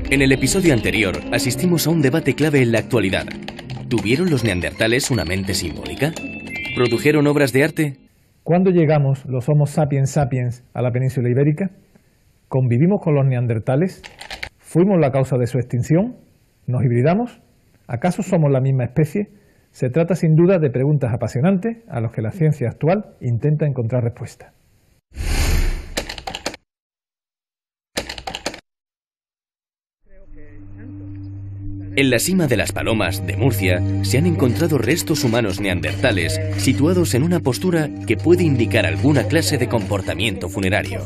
En el episodio anterior asistimos a un debate clave en la actualidad. ¿Tuvieron los neandertales una mente simbólica? ¿Produjeron obras de arte? ¿Cuándo llegamos los Homo sapiens sapiens a la península ibérica? ¿Convivimos con los neandertales? ¿Fuimos la causa de su extinción? ¿Nos hibridamos? ¿Acaso somos la misma especie? Se trata sin duda de preguntas apasionantes a las que la ciencia actual intenta encontrar respuesta. En la cima de las Palomas de Murcia se han encontrado restos humanos neandertales situados en una postura que puede indicar alguna clase de comportamiento funerario.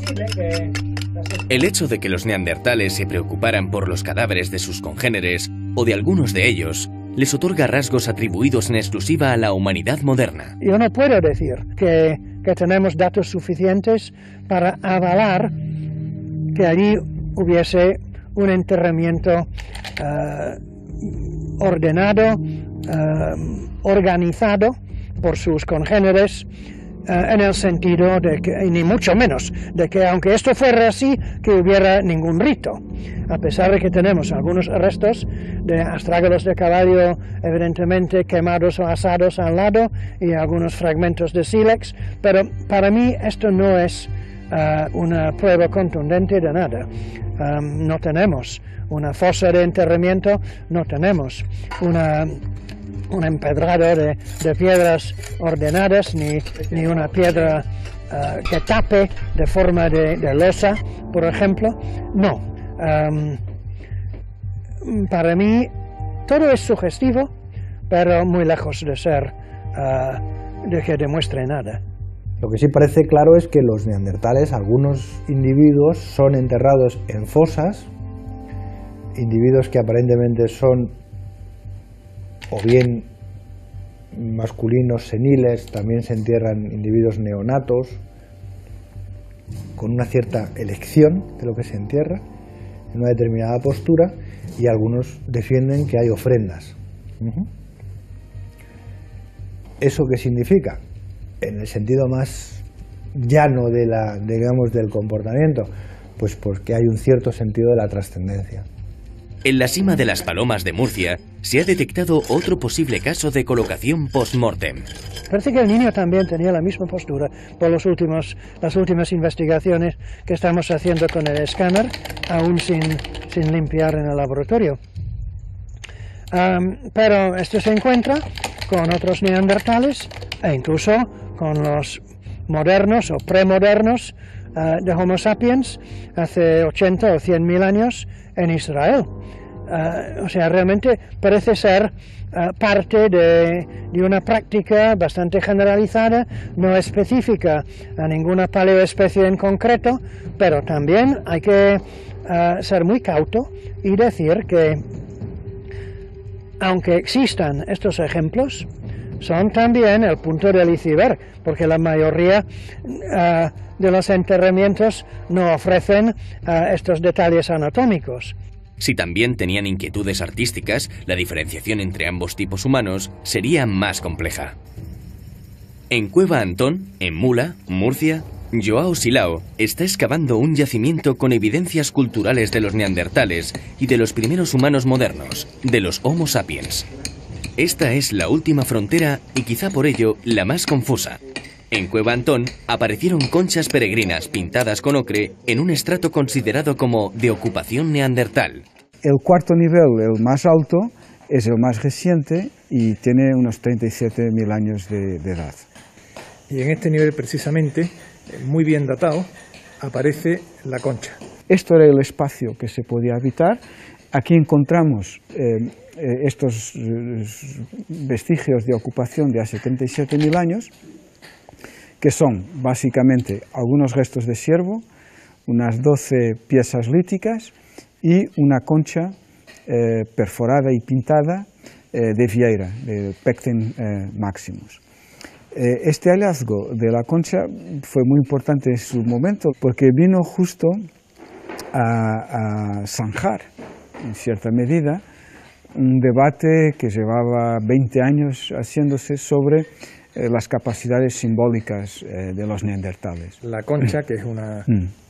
El hecho de que los neandertales se preocuparan por los cadáveres de sus congéneres o de algunos de ellos les otorga rasgos atribuidos en exclusiva a la humanidad moderna. Yo no puedo decir que tenemos datos suficientes para avalar que allí hubiese un enterramiento ordenado, organizado por sus congéneres, en el sentido de que, ni mucho menos, de que aunque esto fuera así, que hubiera ningún rito. A pesar de que tenemos algunos restos de astrágalos de caballo, evidentemente quemados o asados al lado, y algunos fragmentos de sílex, pero para mí esto no es una prueba contundente de nada. No tenemos una fosa de enterramiento, no tenemos un empedrado de piedras ordenadas, ni una piedra que tape de forma de losa, por ejemplo. No. Para mí todo es sugestivo, pero muy lejos de ser de que demuestre nada. Lo que sí parece claro es que los neandertales, algunos individuos, son enterrados en fosas, individuos que aparentemente son o bien masculinos seniles, también se entierran individuos neonatos, con una cierta elección de lo que se entierra, en una determinada postura, y algunos defienden que hay ofrendas. ¿Eso qué significa? En el sentido más llano del comportamiento, pues porque hay un cierto sentido de la trascendencia. En la cima de las Palomas de Murcia se ha detectado otro posible caso de colocación post-mortem. Parece que el niño también tenía la misma postura por las últimas investigaciones que estamos haciendo con el escáner, aún sin limpiar en el laboratorio. Pero esto se encuentra con otros neandertales e incluso con los modernos o premodernos de Homo sapiens hace 80 o 100.000 años en Israel. O sea, realmente parece ser parte de una práctica bastante generalizada, no específica a ninguna paleoespecie en concreto, pero también hay que ser muy cauto y decir que, aunque existan estos ejemplos, son también el punto del iceberg, porque la mayoría de los enterramientos no ofrecen estos detalles anatómicos. Si también tenían inquietudes artísticas, la diferenciación entre ambos tipos humanos sería más compleja. En Cueva Antón, en Mula, Murcia, Joao Silao está excavando un yacimiento con evidencias culturales de los neandertales y de los primeros humanos modernos, de los Homo sapiens. Esta es la última frontera y quizá por ello la más confusa. En Cueva Antón aparecieron conchas peregrinas pintadas con ocre en un estrato considerado como de ocupación neandertal. El cuarto nivel, el más alto, es el más reciente y tiene unos 37.000 años de edad. Y en este nivel precisamente, muy bien datado, aparece la concha. Esto era el espacio que se podía habitar. Aquí encontramos estos vestigios de ocupación de hace 37.000 años, que son básicamente algunos restos de ciervo, unas 12 piezas líticas y una concha perforada y pintada de Vieira, de Pecten maximus. Este hallazgo de la concha fue muy importante en su momento porque vino justo a zanjar, en cierta medida, un debate que llevaba 20 años haciéndose sobre las capacidades simbólicas de los neandertales. La concha, que es una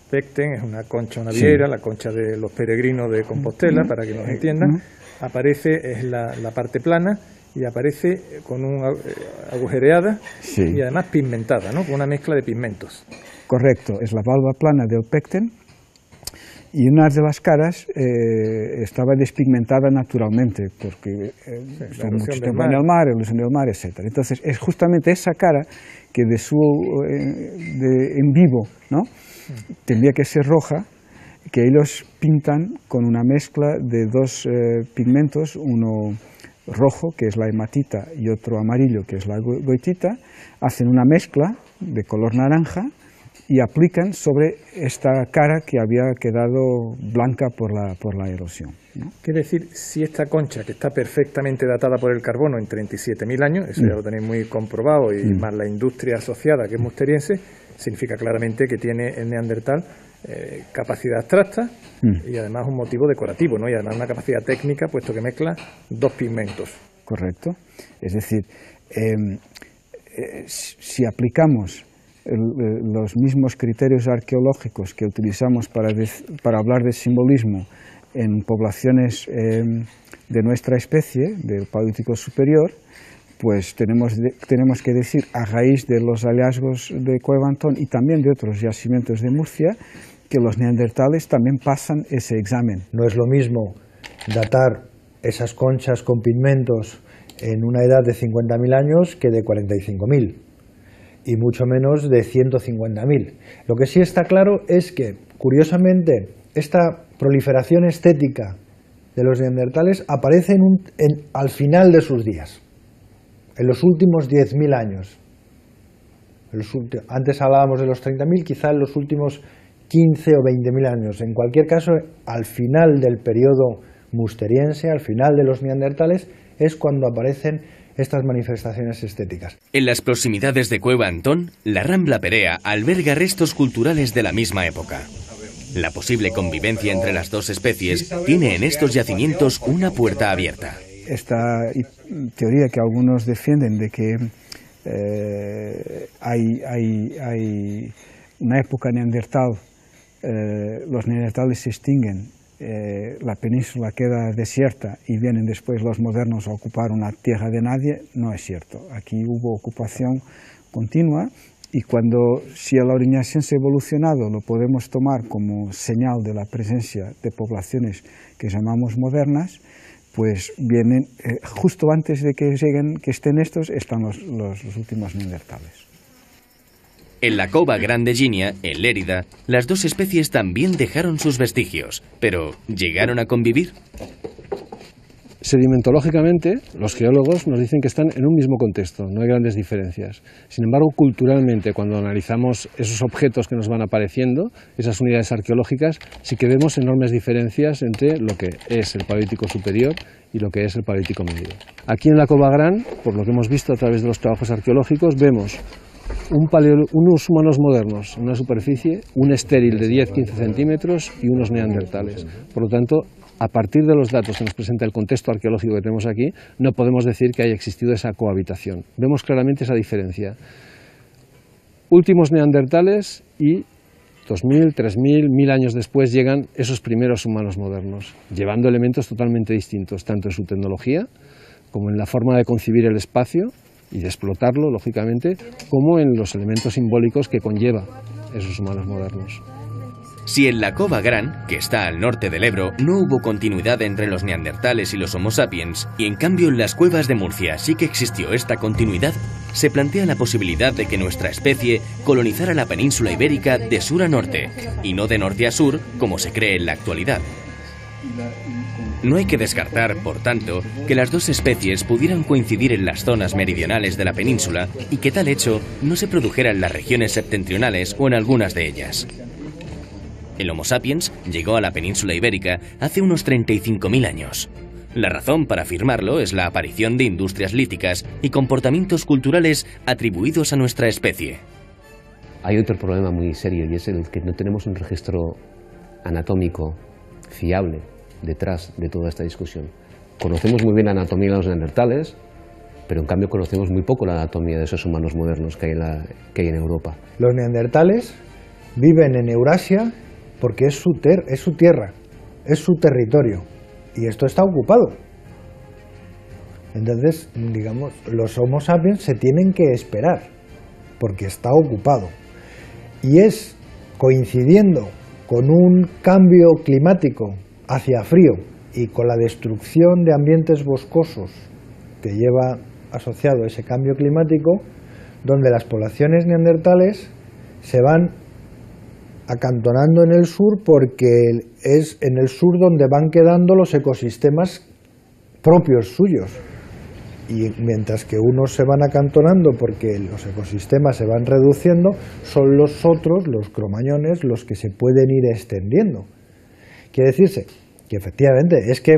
Pecten, es una concha, una vieira, la concha de los peregrinos de Compostela, para que nos entiendan, aparece, es la parte plana, y aparece con una agujereada y además pigmentada, ¿no? Con una mezcla de pigmentos. Correcto, es la valva plana del Pecten, y una de las caras estaba despigmentada naturalmente, porque estuvo mucho tiempo en el mar, evolución del mar, etc. Entonces, es justamente esa cara que en vivo, ¿no? Tendría que ser roja, que ellos pintan con una mezcla de dos pigmentos, uno rojo, que es la hematita, y otro amarillo, que es la goitita, hacen una mezcla de color naranja y aplican sobre esta cara que había quedado blanca por la erosión, ¿no? Quiere decir, si esta concha, que está perfectamente datada por el carbono en 37.000 años, eso ya lo tenéis muy comprobado, y más la industria asociada, que es musteriense, significa claramente que tiene el neandertal capacidad abstracta y además un motivo decorativo, ¿no? Y además una capacidad técnica, puesto que mezcla dos pigmentos. Correcto. Es decir, si aplicamos los mismos criterios arqueológicos que utilizamos para hablar de simbolismo en poblaciones de nuestra especie, del Paleolítico superior, pues tenemos que decir, a raíz de los hallazgos de Cueva Antón y también de otros yacimientos de Murcia, que los neandertales también pasan ese examen. No es lo mismo datar esas conchas con pigmentos en una edad de 50.000 años que de 45.000, y mucho menos de 150.000. Lo que sí está claro es que, curiosamente, esta proliferación estética de los neandertales aparece al final de sus días, en los últimos 10.000 años. Antes hablábamos de los 30.000, quizá en los últimos 15 o 20.000 años. En cualquier caso, al final del periodo musteriense, al final de los neandertales, es cuando aparecen estas manifestaciones estéticas. En las proximidades de Cueva Antón, la Rambla Perea alberga restos culturales de la misma época. La posible convivencia entre las dos especies tiene en estos yacimientos una puerta abierta. Esta teoría que algunos defienden de que hay una época neandertal, los neandertales se extinguen, la península queda desierta y vienen después los modernos a ocupar una tierra de nadie, no es cierto. Aquí hubo ocupación continua y si el auriñaciense evolucionado lo podemos tomar como señal de la presencia de poblaciones que llamamos modernas, pues vienen, justo antes de que estén estos, están los últimos neandertales. En la Cova Grande Ginia, en Lérida, las dos especies también dejaron sus vestigios, pero ¿llegaron a convivir? Sedimentológicamente, los geólogos nos dicen que están en un mismo contexto, no hay grandes diferencias. Sin embargo, culturalmente, cuando analizamos esos objetos que nos van apareciendo, esas unidades arqueológicas, sí que vemos enormes diferencias entre lo que es el Paleolítico superior y lo que es el Paleolítico medio. Aquí en la Cova Gran, por lo que hemos visto a través de los trabajos arqueológicos, vemos unos humanos modernos en una superficie, un estéril de 10-15 centímetros y unos neandertales. Por lo tanto, a partir de los datos que nos presenta el contexto arqueológico que tenemos aquí, no podemos decir que haya existido esa cohabitación. Vemos claramente esa diferencia. Últimos neandertales y 2.000, 3.000, 1.000 años después llegan esos primeros humanos modernos, llevando elementos totalmente distintos, tanto en su tecnología como en la forma de concebir el espacio y de explotarlo, lógicamente, como en los elementos simbólicos que conlleva esos humanos modernos. Si en la Cova Gran, que está al norte del Ebro, no hubo continuidad entre los neandertales y los Homo sapiens, y en cambio en las cuevas de Murcia sí que existió esta continuidad, se plantea la posibilidad de que nuestra especie colonizara la península ibérica de sur a norte, y no de norte a sur, como se cree en la actualidad. No hay que descartar, por tanto, que las dos especies pudieran coincidir en las zonas meridionales de la península y que tal hecho no se produjera en las regiones septentrionales o en algunas de ellas. El Homo sapiens llegó a la península ibérica hace unos 35.000 años. La razón para afirmarlo es la aparición de industrias líticas y comportamientos culturales atribuidos a nuestra especie. Hay otro problema muy serio y es el que no tenemos un registro anatómico fiable detrás de toda esta discusión. Conocemos muy bien la anatomía de los neandertales, pero en cambio conocemos muy poco la anatomía de esos humanos modernos que hay en Europa. Los neandertales viven en Eurasia porque es su tierra, es su territorio, y esto está ocupado. Entonces, digamos, los Homo sapiens se tienen que esperar, porque está ocupado. Y es coincidiendo con un cambio climático hacia frío y con la destrucción de ambientes boscosos que lleva asociado ese cambio climático, donde las poblaciones neandertales se van acantonando en el sur, porque es en el sur donde van quedando los ecosistemas propios suyos. Y mientras que unos se van acantonando porque los ecosistemas se van reduciendo, son los otros, los cromañones, los que se pueden ir extendiendo. Quiere decirse que efectivamente, es que,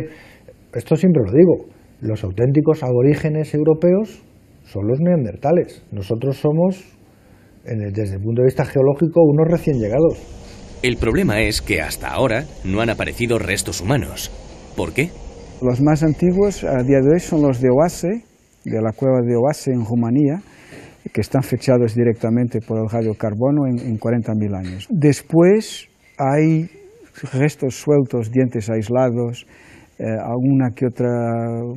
esto siempre lo digo, los auténticos aborígenes europeos son los neandertales. Nosotros somos, desde el punto de vista geológico, unos recién llegados. El problema es que hasta ahora no han aparecido restos humanos. ¿Por qué? Los más antiguos a día de hoy son los de Oase, de la cueva de Oase en Rumanía, que están fechados directamente por el radiocarbono en 40.000 años. Después hay restos sueltos, dientes aislados, alguna que otra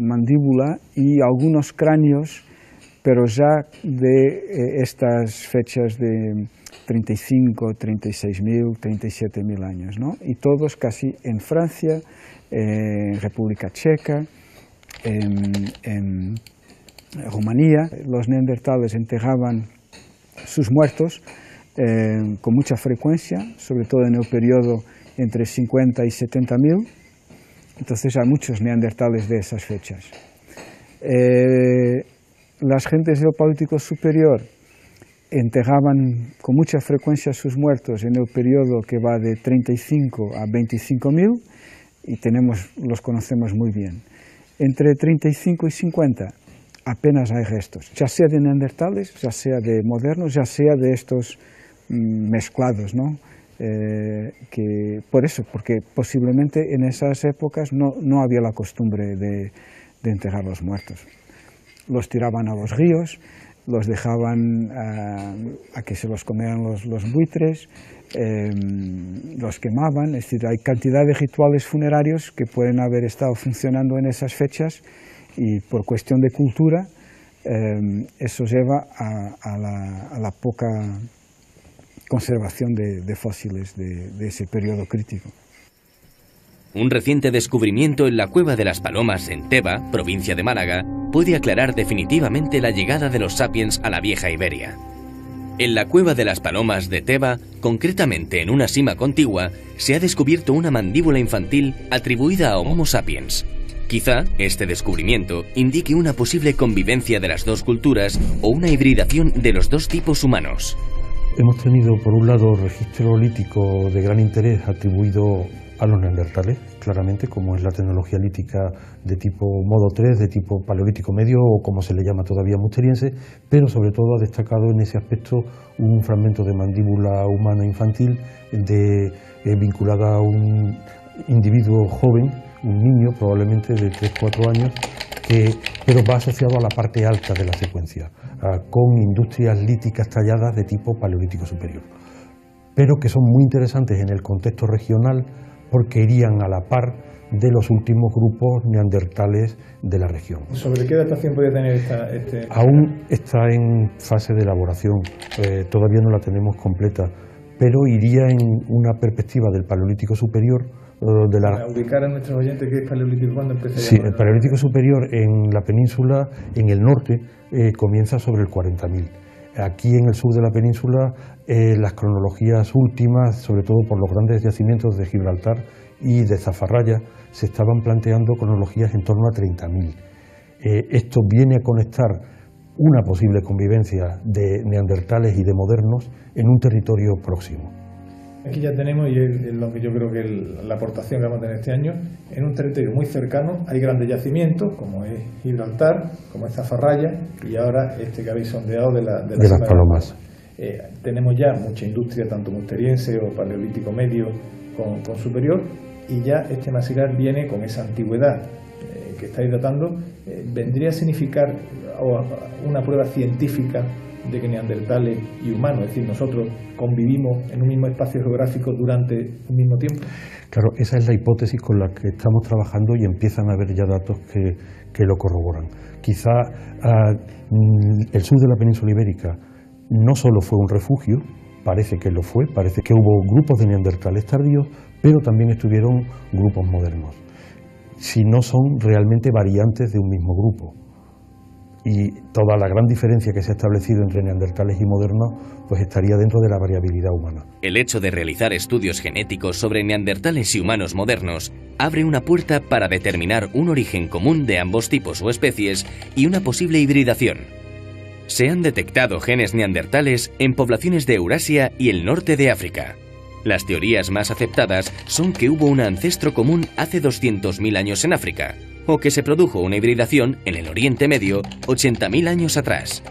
mandíbula y algunos cráneos, pero ya de estas fechas de 35, 36.000, 37.000 años, ¿no? Y todos casi en Francia, en República Checa, en Rumanía. Los neandertales enterraban sus muertos con mucha frecuencia, sobre todo en el periodo entre 50 y 70.000. Entonces hay muchos neandertales de esas fechas. Las gentes del Paleolítico Superior enterraban con mucha frecuencia sus muertos en el periodo que va de 35 a 25.000 y los conocemos muy bien. Entre 35 y 50 apenas hay restos, ya sea de neandertales, ya sea de modernos, ya sea de estos mezclados, ¿no? Porque posiblemente en esas épocas no había la costumbre de enterrar los muertos. Los tiraban a los ríos, los dejaban a que se los comieran los buitres, los quemaban. Es decir, hay cantidad de rituales funerarios que pueden haber estado funcionando en esas fechas y por cuestión de cultura eso lleva a la poca conservación de fósiles de ese periodo crítico. Un reciente descubrimiento en la Cueva de las Palomas en Teba, provincia de Málaga, puede aclarar definitivamente la llegada de los sapiens a la vieja Iberia. En la Cueva de las Palomas de Teba, concretamente en una sima contigua, se ha descubierto una mandíbula infantil atribuida a Homo sapiens. Quizá este descubrimiento indique una posible convivencia de las dos culturas o una hibridación de los dos tipos humanos. Hemos tenido, por un lado, registro lítico de gran interés atribuido a los neandertales, claramente, como es la tecnología lítica de tipo modo 3, de tipo paleolítico medio o como se le llama todavía musteriense, pero sobre todo ha destacado en ese aspecto un fragmento de mandíbula humana infantil vinculada a un individuo joven, un niño probablemente de 3-4 años, pero va asociado a la parte alta de la secuencia, con industrias líticas talladas de tipo paleolítico superior, pero que son muy interesantes en el contexto regional porque irían a la par de los últimos grupos neandertales de la región. ¿Sobre qué datación podría tener Aún está en fase de elaboración, todavía no la tenemos completa, pero iría en una perspectiva del Paleolítico Superior. Para ubicar a nuestros oyentes, ¿qué es Paleolítico? ¿Cuándo empezaría? Sí, el Paleolítico Superior en la península, en el norte, comienza sobre el 40.000. Aquí en el sur de la península, las cronologías últimas, sobre todo por los grandes yacimientos de Gibraltar y de Zafarraya, se estaban planteando cronologías en torno a 30.000. Esto viene a conectar una posible convivencia de neandertales y de modernos en un territorio próximo. Aquí ya tenemos, y es lo que yo creo que la aportación que vamos a tener este año, en un territorio muy cercano hay grandes yacimientos, como es Gibraltar, como es Zafarraya, y ahora este que habéis sondeado de las Palomas. Tenemos ya mucha industria, tanto musteriense o paleolítico medio con superior, y ya este masilar viene con esa antigüedad que estáis datando. ¿Vendría a significar una prueba científica de que neandertales y humanos, es decir, nosotros convivimos en un mismo espacio geográfico durante un mismo tiempo? Claro, esa es la hipótesis con la que estamos trabajando y empiezan a haber ya datos que lo corroboran. Quizá el sur de la península ibérica no solo fue un refugio, parece que lo fue, parece que hubo grupos de neandertales tardíos, pero también estuvieron grupos modernos, si no son realmente variantes de un mismo grupo. Y toda la gran diferencia que se ha establecido entre neandertales y modernos pues estaría dentro de la variabilidad humana. El hecho de realizar estudios genéticos sobre neandertales y humanos modernos abre una puerta para determinar un origen común de ambos tipos o especies y una posible hibridación. Se han detectado genes neandertales en poblaciones de Eurasia y el norte de África. Las teorías más aceptadas son que hubo un ancestro común hace 200.000 años en África, o que se produjo una hibridación en el Oriente Medio 80.000 años atrás.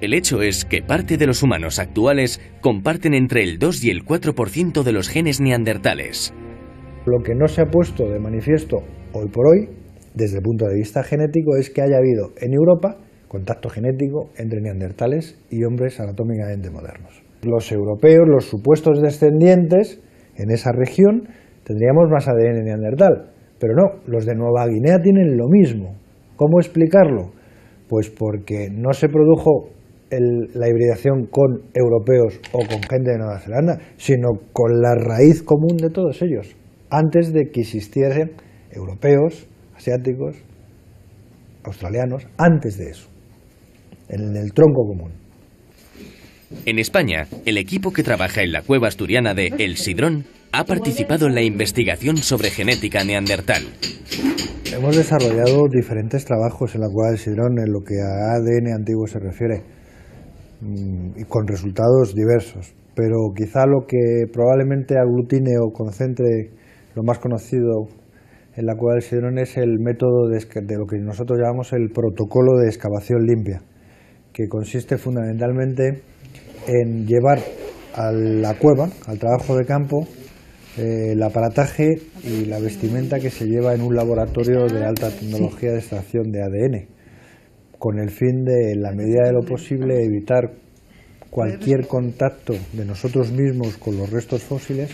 El hecho es que parte de los humanos actuales comparten entre el 2 y el 4% de los genes neandertales. Lo que no se ha puesto de manifiesto hoy por hoy, desde el punto de vista genético, es que haya habido en Europa contacto genético entre neandertales y hombres anatómicamente modernos. Los europeos, los supuestos descendientes en esa región, tendríamos más ADN neandertal. Pero no, los de Nueva Guinea tienen lo mismo. ¿Cómo explicarlo? Pues porque no se produjo la hibridación con europeos o con gente de Nueva Zelanda, sino con la raíz común de todos ellos, antes de que existiesen europeos, asiáticos, australianos, antes de eso, en el tronco común. En España, el equipo que trabaja en la cueva asturiana de El Sidrón ha participado en la investigación sobre genética neandertal. Hemos desarrollado diferentes trabajos en la cueva del Sidrón en lo que a ADN antiguo se refiere, y con resultados diversos. Pero quizá lo que probablemente aglutine o concentre lo más conocido en la cueva del Sidrón es el método de lo que nosotros llamamos el protocolo de excavación limpia, que consiste fundamentalmente en llevar a la cueva, al trabajo de campo, el aparataje y la vestimenta que se lleva en un laboratorio de alta tecnología de extracción de ADN, con el fin de, en la medida de lo posible, evitar cualquier contacto de nosotros mismos con los restos fósiles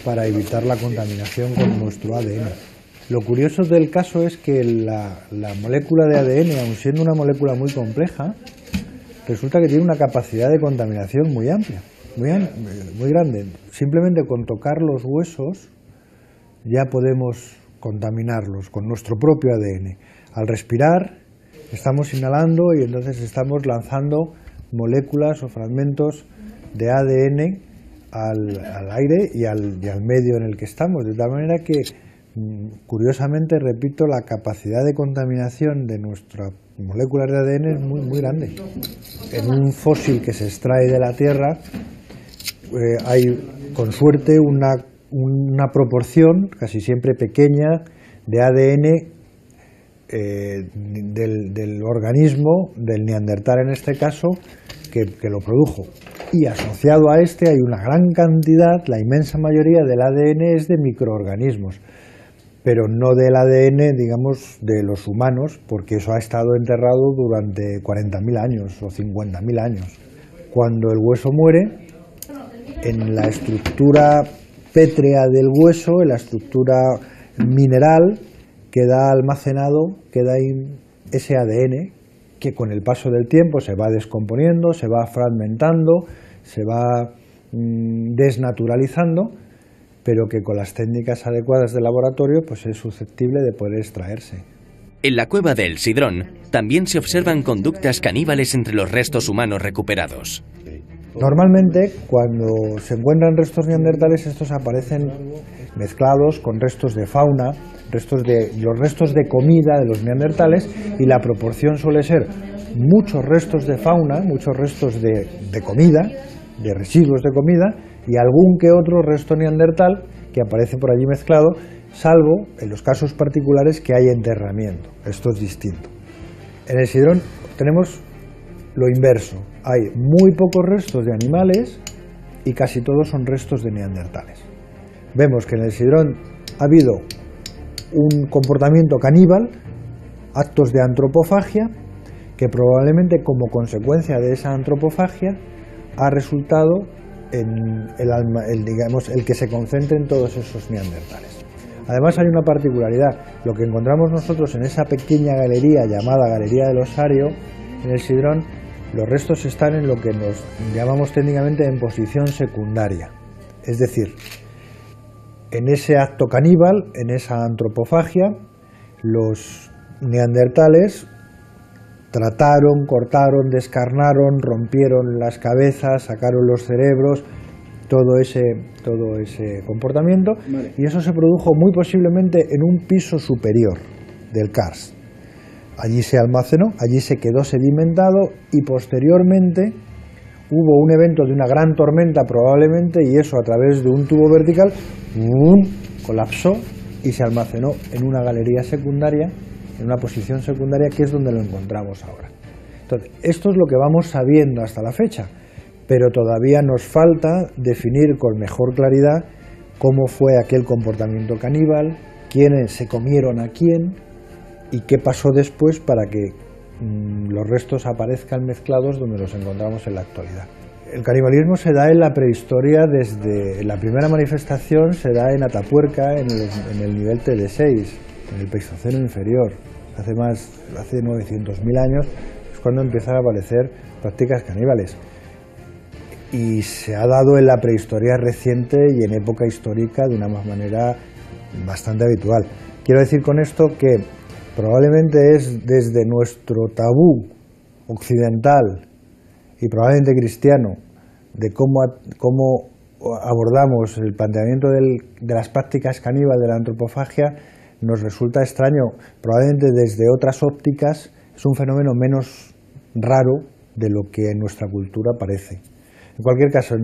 para evitar la contaminación con nuestro ADN. Lo curioso del caso es que la molécula de ADN, aun siendo una molécula muy compleja, resulta que tiene una capacidad de contaminación muy amplia, muy grande. Simplemente con tocar los huesos ya podemos contaminarlos con nuestro propio ADN. Al respirar estamos inhalando y entonces estamos lanzando moléculas o fragmentos de ADN al aire y al medio en el que estamos, de tal manera que, curiosamente, repito, la capacidad de contaminación de nuestras moléculas de ADN es muy grande. En un fósil que se extrae de la Tierra hay, con suerte, una proporción casi siempre pequeña de ADN del organismo, del neandertal en este caso, que lo produjo. Y asociado a este hay una gran cantidad, la inmensa mayoría del ADN es de microorganismos, pero no del ADN, digamos, de los humanos, porque eso ha estado enterrado durante 40.000 años o 50.000 años. Cuando el hueso muere, en la estructura pétrea del hueso, en la estructura mineral, queda almacenado, queda ahí ese ADN que con el paso del tiempo se va descomponiendo, se va fragmentando, se va desnaturalizando, pero que con las técnicas adecuadas del laboratorio pues es susceptible de poder extraerse. En la cueva de El Sidrón también se observan conductas caníbales entre los restos humanos recuperados. Normalmente, cuando se encuentran restos neandertales, estos aparecen mezclados con restos de fauna, los restos de comida de los neandertales, y la proporción suele ser muchos restos de fauna, muchos restos de comida, de residuos de comida y algún que otro resto neandertal que aparece por allí mezclado, salvo en los casos particulares que hay enterramiento. Esto es distinto. En el sidrón tenemos lo inverso. Hay muy pocos restos de animales y casi todos son restos de neandertales. Vemos que en el sidrón ha habido un comportamiento caníbal, actos de antropofagia, que probablemente como consecuencia de esa antropofagia ha resultado en el que se concentren todos esos neandertales. Además hay una particularidad, lo que encontramos nosotros en esa pequeña galería llamada Galería del Osario, en el sidrón, los restos están en lo que nos llamamos técnicamente en posición secundaria, es decir, en ese acto caníbal, en esa antropofagia, los neandertales trataron, cortaron, descarnaron, rompieron las cabezas, sacaron los cerebros, todo ese comportamiento, vale. Y eso se produjo muy posiblemente en un piso superior del karst. Allí se almacenó, allí se quedó sedimentado y posteriormente hubo un evento de una gran tormenta probablemente y eso a través de un tubo vertical colapsó y se almacenó en una galería secundaria, en una posición secundaria que es donde lo encontramos ahora. Entonces, esto es lo que vamos sabiendo hasta la fecha, pero todavía nos falta definir con mejor claridad cómo fue aquel comportamiento caníbal, quiénes se comieron a quién y qué pasó después para que los restos aparezcan mezclados donde los encontramos en la actualidad. El canibalismo se da en la prehistoria desde la primera manifestación, se da en Atapuerca, en el nivel TD6, en el Pleistoceno inferior, hace 900.000 años, es cuando empiezan a aparecer prácticas caníbales. Y se ha dado en la prehistoria reciente y en época histórica de una manera bastante habitual. Quiero decir con esto que probablemente es desde nuestro tabú occidental y probablemente cristiano de cómo abordamos el planteamiento de las prácticas caníbales de la antropofagia, nos resulta extraño. Probablemente desde otras ópticas es un fenómeno menos raro de lo que en nuestra cultura parece. En cualquier caso,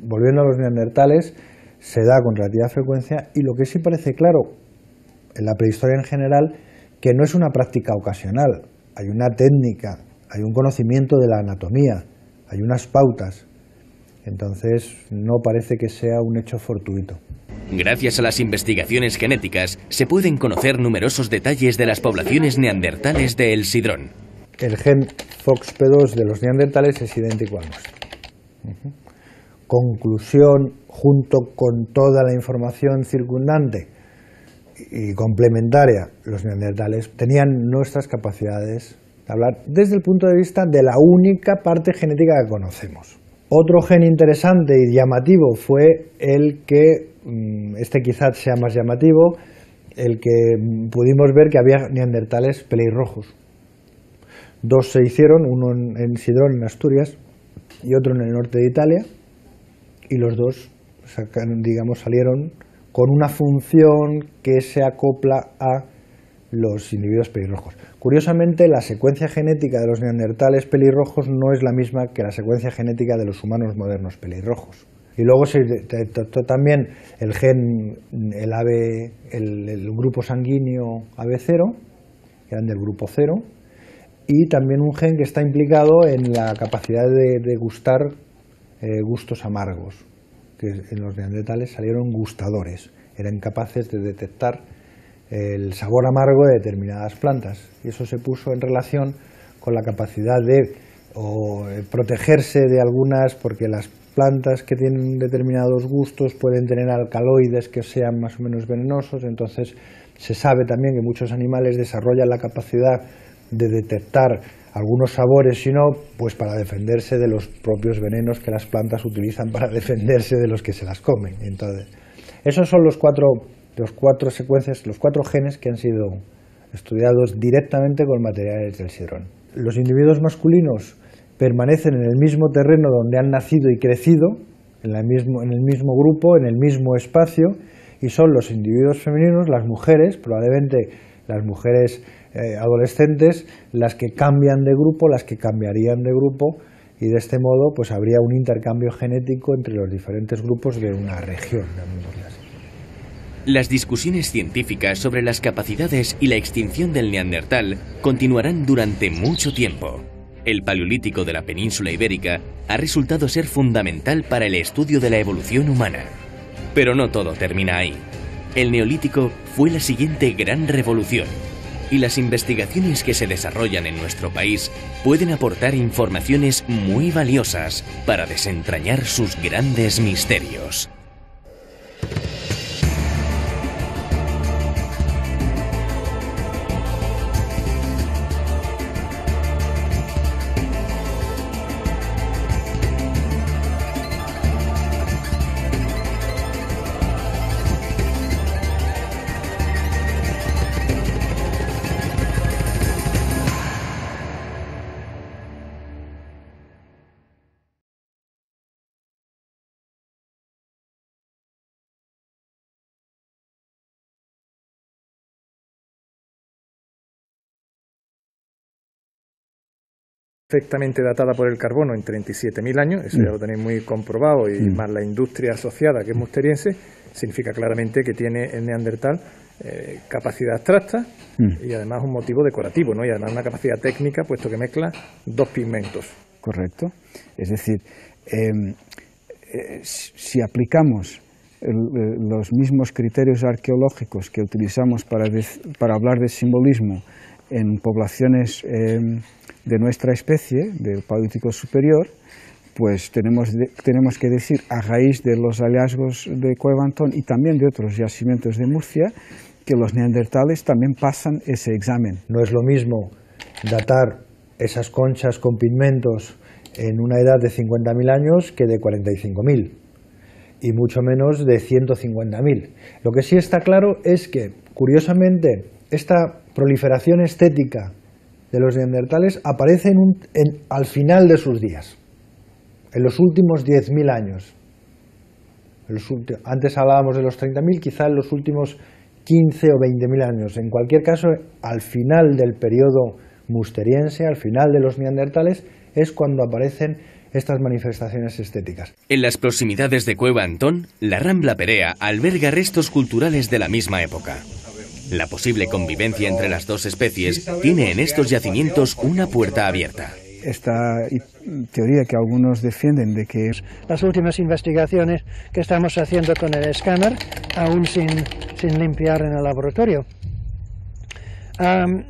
volviendo a los neandertales, se da con relativa frecuencia y lo que sí parece claro en la prehistoria en general, que no es una práctica ocasional, hay una técnica, hay un conocimiento de la anatomía, hay unas pautas, entonces no parece que sea un hecho fortuito. Gracias a las investigaciones genéticas se pueden conocer numerosos detalles de las poblaciones neandertales de El Sidrón. El gen FOXP2 de los neandertales es idéntico al nuestro. Conclusión, junto con toda la información circundante y complementaria, los neandertales tenían nuestras capacidades de hablar desde el punto de vista de la única parte genética que conocemos. Otro gen interesante y llamativo fue el que, este quizás sea más llamativo, el que pudimos ver que había neandertales pelirrojos. Dos se hicieron, uno en Sidrón, en Asturias, y otro en el norte de Italia, y los dos salieron con una función que se acopla a los individuos pelirrojos. Curiosamente, la secuencia genética de los neandertales pelirrojos no es la misma que la secuencia genética de los humanos modernos pelirrojos. Y luego se detectó también el gen, el grupo sanguíneo AB0, que eran del grupo 0, y también un gen que está implicado en la capacidad de gustar gustos amargos, que en los neandertales salieron gustadores, eran capaces de detectar el sabor amargo de determinadas plantas, y eso se puso en relación con la capacidad de protegerse de algunas, porque las plantas que tienen determinados gustos pueden tener alcaloides que sean más o menos venenosos, entonces se sabe también que muchos animales desarrollan la capacidad de detectar algunos sabores, sino pues para defenderse de los propios venenos que las plantas utilizan para defenderse de los que se las comen. Entonces, esos son los cuatro secuencias, los cuatro genes que han sido estudiados directamente con materiales del Sidrón. Los individuos masculinos permanecen en el mismo terreno donde han nacido y crecido, en el mismo grupo, en el mismo espacio, y son los individuos femeninos, las mujeres, probablemente las mujeres adolescentes, las que cambian de grupo, las que cambiarían de grupo y de este modo pues habría un intercambio genético entre los diferentes grupos de una región, llamémosle así. Las discusiones científicas sobre las capacidades y la extinción del neandertal continuarán durante mucho tiempo. El Paleolítico de la península ibérica ha resultado ser fundamental para el estudio de la evolución humana. Pero no todo termina ahí. El Neolítico fue la siguiente gran revolución, y las investigaciones que se desarrollan en nuestro país pueden aportar informaciones muy valiosas para desentrañar sus grandes misterios. Perfectamente datada por el carbono en 37.000 años, eso ya lo tenéis muy comprobado, y más la industria asociada, que es musteriense, significa claramente que tiene el neandertal capacidad abstracta y además un motivo decorativo, ¿no? Y además una capacidad técnica, puesto que mezcla dos pigmentos. Correcto. Es decir, si aplicamos los mismos criterios arqueológicos que utilizamos para hablar de simbolismo en poblaciones de nuestra especie, del Paleolítico superior, pues tenemos que decir, a raíz de los hallazgos de Cueva Antón y también de otros yacimientos de Murcia, que los neandertales también pasan ese examen. No es lo mismo datar esas conchas con pigmentos en una edad de 50.000 años que de 45.000, y mucho menos de 150.000. Lo que sí está claro es que, curiosamente, esta proliferación estética de los neandertales aparece al final de sus días, en los últimos 10.000 años. Antes hablábamos de los 30.000, quizá en los últimos 15 o 20.000 años. En cualquier caso, al final del periodo musteriense, al final de los neandertales, es cuando aparecen estas manifestaciones estéticas. En las proximidades de Cueva Antón, la Rambla Perea alberga restos culturales de la misma época. La posible convivencia entre las dos especies tiene en estos yacimientos una puerta abierta. Esta teoría que algunos defienden de que las últimas investigaciones que estamos haciendo con el escáner, aún sin limpiar en el laboratorio.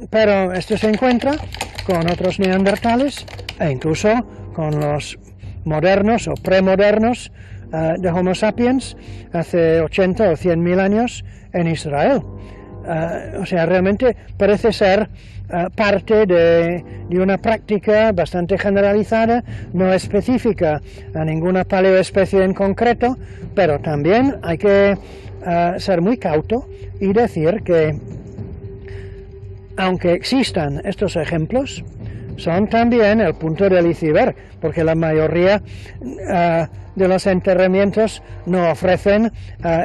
Pero esto se encuentra con otros neandertales e incluso con los modernos o premodernos de Homo sapiens hace 80 o 100.000 años en Israel. O sea, realmente parece ser parte de una práctica bastante generalizada, no específica a ninguna paleoespecie en concreto, pero también hay que ser muy cauto y decir que, aunque existan estos ejemplos, son también el punto del iceberg, porque la mayoría de los enterramientos no ofrecen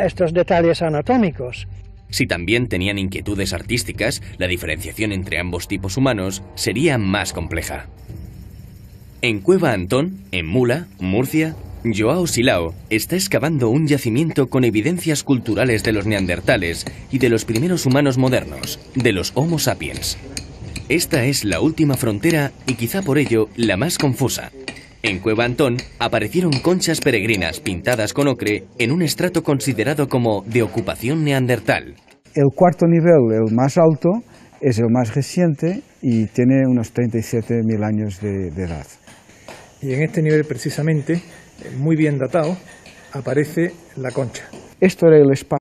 estos detalles anatómicos. Si también tenían inquietudes artísticas, la diferenciación entre ambos tipos humanos sería más compleja. En Cueva Antón, en Mula, Murcia, Joao Silao está excavando un yacimiento con evidencias culturales de los neandertales y de los primeros humanos modernos, de los Homo sapiens. Esta es la última frontera y quizá por ello la más confusa. En Cueva Antón aparecieron conchas peregrinas pintadas con ocre en un estrato considerado como de ocupación neandertal. El cuarto nivel, el más alto, es el más reciente y tiene unos 37.000 años de edad. Y en este nivel precisamente, muy bien datado, aparece la concha. Esto era el espacio.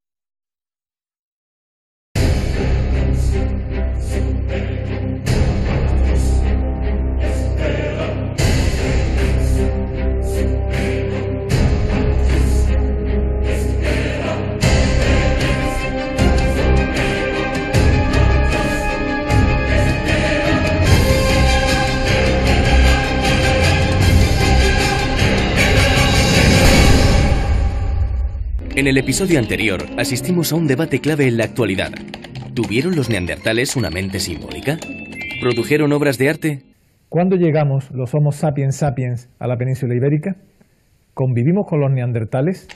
En el episodio anterior asistimos a un debate clave en la actualidad. ¿Tuvieron los neandertales una mente simbólica? ¿Produjeron obras de arte? Cuando llegamos los Homo sapiens sapiens a la península ibérica, convivimos con los neandertales,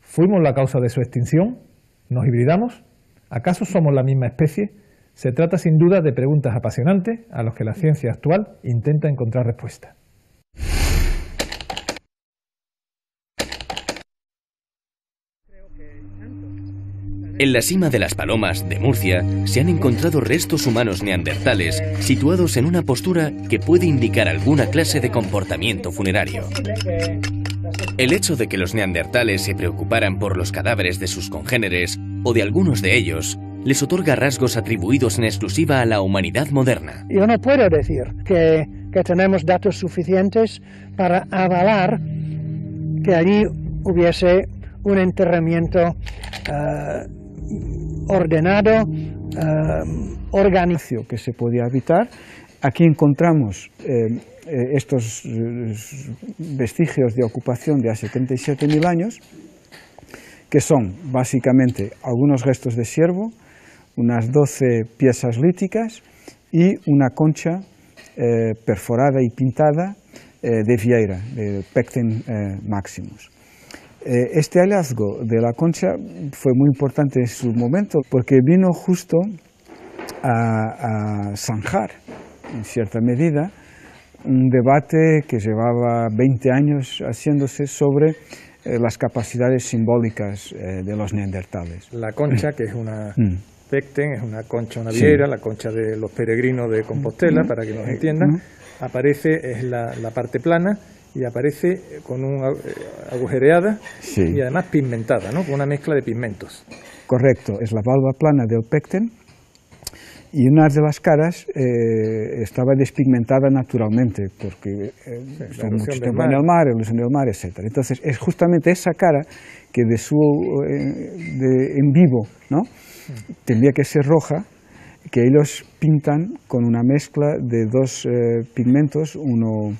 fuimos la causa de su extinción, nos hibridamos, ¿acaso somos la misma especie? Se trata sin duda de preguntas apasionantes a las que la ciencia actual intenta encontrar respuesta. En la cima de las Palomas de Murcia se han encontrado restos humanos neandertales situados en una postura que puede indicar alguna clase de comportamiento funerario. El hecho de que los neandertales se preocuparan por los cadáveres de sus congéneres o de algunos de ellos les otorga rasgos atribuidos en exclusiva a la humanidad moderna. Yo no puedo decir que tenemos datos suficientes para avalar que allí hubiese un enterramiento ordenado, organizado, que se podía habitar. Aquí encontramos estos vestigios de ocupación de hace 37.000 años, que son básicamente algunos restos de ciervo, unas 12 piezas líticas y una concha perforada y pintada de Vieira, de Pecten Maximus. Este hallazgo de la concha fue muy importante en su momento porque vino justo a zanjar, en cierta medida, un debate que llevaba 20 años haciéndose sobre las capacidades simbólicas de los neandertales. La concha, que es una Pecten, es una concha, una vieira, sí. La concha de los peregrinos de Compostela, para que nos entiendan, aparece, es la parte plana, y aparece con una agujereada, sí. Y además pigmentada, ¿no? Con una mezcla de pigmentos. Correcto, es la valva plana del Pecten, y una de las caras estaba despigmentada naturalmente, porque estuvo mucho tiempo en el mar, evolución del mar, etc. Entonces es justamente esa cara que en vivo, ¿no? Tendría que ser roja, que ellos pintan con una mezcla de dos pigmentos, uno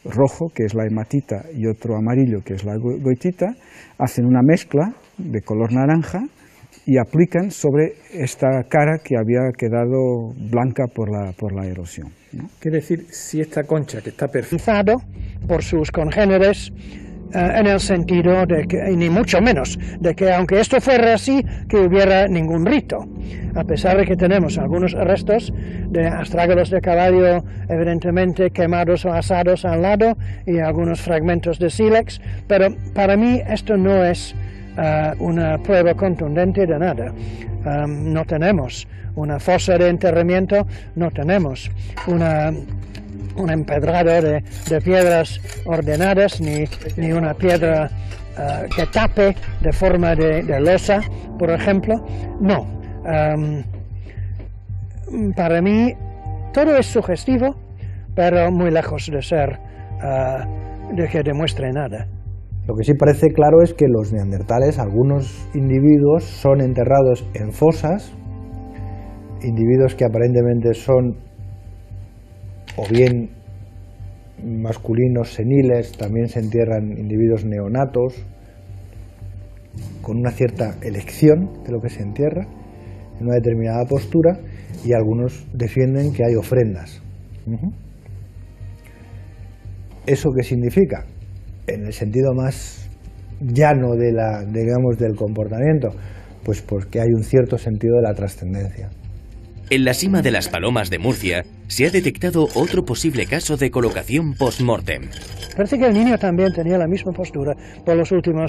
rojo, que es la hematita, y otro amarillo, que es la goitita, hacen una mezcla de color naranja y aplican sobre esta cara que había quedado blanca por la erosión, ¿no? Quiere decir, si esta concha que está perfilado por sus congéneres, en el sentido de que, y ni mucho menos, de que aunque esto fuera así, que hubiera ningún rito. A pesar de que tenemos algunos restos de astrágalos de caballo, evidentemente quemados o asados al lado, y algunos fragmentos de sílex, pero para mí esto no es una prueba contundente de nada. No tenemos una fosa de enterramiento, no tenemos un empedrado de piedras ordenadas, ni una piedra que tape de forma de losa, por ejemplo. No. Para mí todo es sugestivo, pero muy lejos de ser de que demuestre nada. Lo que sí parece claro es que los neandertales, algunos individuos, son enterrados en fosas, individuos que aparentemente son o bien masculinos seniles, también se entierran individuos neonatos, con una cierta elección de lo que se entierra, en una determinada postura, y algunos defienden que hay ofrendas. ¿Eso qué significa? En el sentido más llano del comportamiento, pues porque hay un cierto sentido de la trascendencia. En la cima de las Palomas de Murcia se ha detectado otro posible caso de colocación post-mortem. Parece que el niño también tenía la misma postura por los últimos